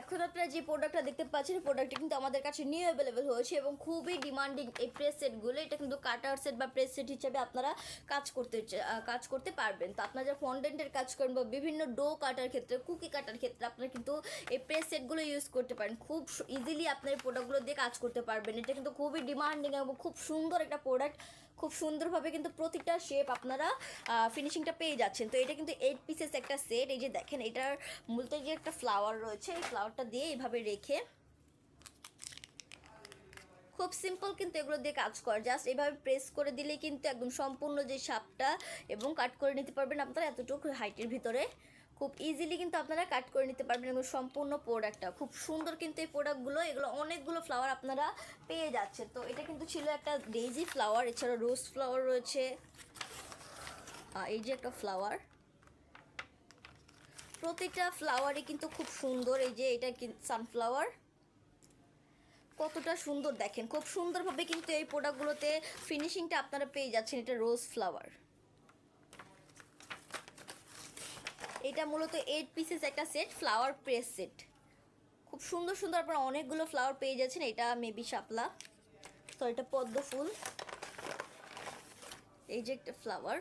এখন আপনারা যে প্রোডাক্টটা দেখতে পাচ্ছেন, প্রোডাক্টটি কিন্তু আমাদের কাছে নিউ অ্যাভেলেবেল হয়েছে এবং খুবই ডিমান্ডিং এই প্রেস সেটগুলো। এটা কিন্তু কাটার সেট বা প্রেস সেট হিসেবে আপনারা কাজ করতে পারবেন। তো আপনারা যারা ফন্ডেন্টের কাজ করেন বা বিভিন্ন ডো কাটার ক্ষেত্রে, কুকি কাটার ক্ষেত্রে আপনারা কিন্তু এই প্রেস সেটগুলো ইউজ করতে পারেন। খুব ইজিলি আপনার এই প্রোডাক্টগুলো দিয়ে কাজ করতে পারবেন। এটা কিন্তু খুবই ডিমান্ডিং এবং খুব সুন্দর একটা প্রোডাক্ট। খুব সুন্দরভাবে কিন্তু প্রতিটা শেপ আপনারা ফিনিশিংটা পেয়ে যাচ্ছেন। তো এটা কিন্তু 8 পিসেস একটা সেট। এই যে দেখেন, এটার মূলত যে একটা ফ্লাওয়ার রয়েছে, এই ফ্লাওয়ারটা দিয়ে এইভাবে রেখে খুব সিম্পল কিন্তু এগুলো দিয়ে কাজ করে। জাস্ট এইভাবে প্রেস করে দিলেই কিন্তু একদম সম্পূর্ণ যে শাপটা এবং কাট করে নিতে পারবেন আপনারা এতটুকু হাইটের ভিতরে। খুব ইজিলি কিন্তু আপনারা কাট করে নিতে পারবেন এবং সম্পূর্ণ প্রোডাক্টটা খুব সুন্দর। কিন্তু এই প্রোডাক্টগুলো এগুলো অনেকগুলো ফ্লাওয়ার আপনারা পেয়ে যাচ্ছে। তো এটা কিন্তু ছিল একটা ডেইজি ফ্লাওয়ার, এছাড়া রোজ ফ্লাওয়ার রয়েছে, এই যে একটা ফ্লাওয়ার। প্রতিটা ফ্লাওয়ারই কিন্তু খুব সুন্দর। এই যে এটা সানফ্লাওয়ার, কতটা সুন্দর দেখেন। খুব সুন্দরভাবে কিন্তু এই প্রোডাক্টগুলোতে ফিনিশিংটা আপনারা পেয়ে যাচ্ছেন। এটা রোজ ফ্লাওয়ার, এটা মূলত 8 পিসেস একটা সেট, ফ্লাওয়ার প্রেস সেট। খুব সুন্দর সুন্দর আপনারা অনেকগুলো ফ্লাওয়ার পেয়ে যাচ্ছেন। এটা মেবি শাপলা, তো এটা পদ্ম ফুল, এই যে একটা ফ্লাওয়ার।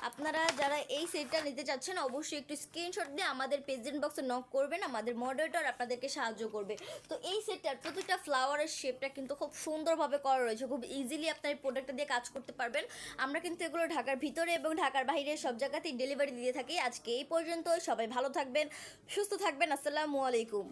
আপনারা যারা এই সেটটা নিতে চাচ্ছেন অবশ্যই একটু স্ক্রিনশট দিয়ে আমাদের পেজেন্ট বক্সে নক করবেন, আমাদের মডারেটর আপনাদেরকে সাহায্য করবে। তো এই সেটটার প্রতিটা ফ্লাওয়ারের শেপটা কিন্তু খুব সুন্দরভাবে করা রয়েছে। খুব ইজিলি আপনার এই প্রোডাক্টটা দিয়ে কাজ করতে পারবেন। আমরা কিন্তু এগুলো ঢাকার ভিতরে এবং ঢাকার বাইরে সব জায়গাতেই ডেলিভারি দিয়ে থাকি। আজকে এই পর্যন্ত, সবাই ভালো থাকবেন, সুস্থ থাকবেন। আসসালামু আলাইকুম।